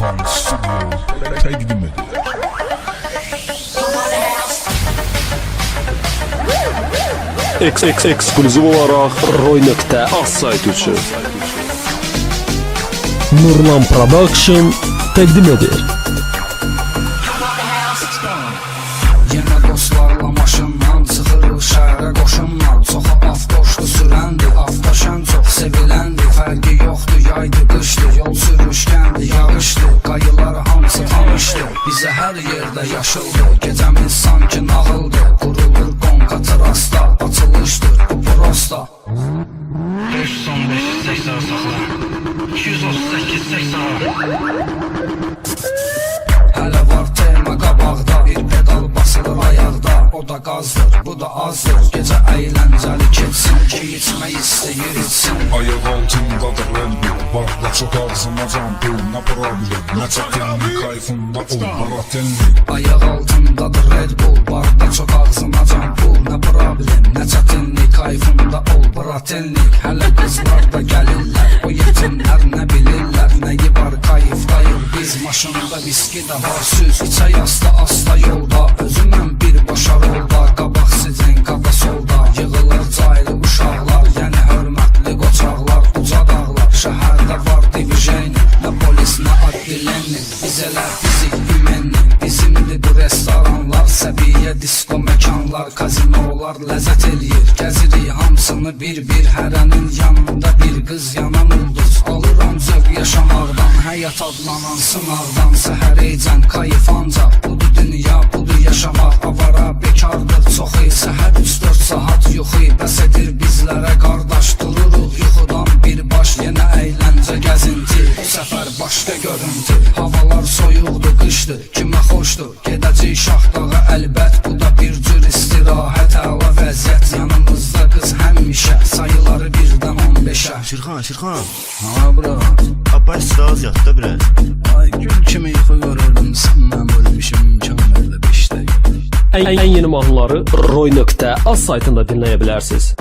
Fan Studio təqdim edir. Eksklüziv olaraq Roy.az saytı üçün Nurlan Production təqdim edir. Yenə dostlarla maşından çıxırıq şəhərə qoşundan. Çoxa avtoşdu sürəndi, avtoşən çox seviləndi. Fərqi yoxdur, yaydı, qışdı, yol sürüşkəndi, yağışdı. Qayıları hamısı tanışdı, bizə hər yerdə yaşıldı. Gecəmiz sanki nağıldı, qurulur qonqa trasta. Açılışdır bu prosta. 515-80 saxla 238-80. Hələ var tema qabaqda, bir pedal basılır ayaqda. O da qazdır, bu da azdır. Gecə əyləncəli keçsin, ki içmək istəyir içsin. Ayaq altındadır əlbi, barda çox ağzına can pul. Nə problem, nə çətinlik, kayfında ol, baratenlik. Ayaq altındadır Red Bull, barda çox ağzına can pul. Nə problem, nə çətinlik, kayfında ol, baratenlik. Hələ qızlar da gəlirlər, o yetimlər nə bilirlər. Nəyi var kayıfdayıq biz, maşında viski də var süz. İçə yasta asta yolda, özümən bir başa rolda. Qabaq sizin, qaba solda, yığılır caylı uşaqlar. Yəni hörmətli qoçaqlar, uca dağlar. Şəhərdə var divijeni, nə polis, nə addilenli. Bizələr fizik gümenli, bizimdir bu restoranlar. Səviyyə disko məkanlar, kazinolar ləzzət eləyir. Gəzirik hamısını bir-bir, hərənin yanında bir qız yanan ulduz. Alıram zövq yaşamaqdan, həyat adlanan sınaqdan. Səhəreycən kayıf ancaq, budur dünya, budur yaşamaq. Avara bekardır çox ey, səhər 3-4 saat yuxu. Bəs edir bizlərə qardaş, dururuq yuxudan birbaş. Yenə əyləncə gəzinti, bu səfər başqa görüntü. Havalar soyuqdur, qışdır, kimə xoşdur. Gedəcək Şahdağa əlbət, bu da bir cür istirahət. Əla vəziyyət, yanımızda qız həmişə. Sayıları 1-dən 15-ə. Şirxan, Ha bura, apar saz yat da biraz. ay gül kimi yuxu görürdüm. Sən mən bölmüşüm imkan verdi 5 dəqiqə. Ən yeni mahnıları Roy.az saytında dinləyə bilərsiniz.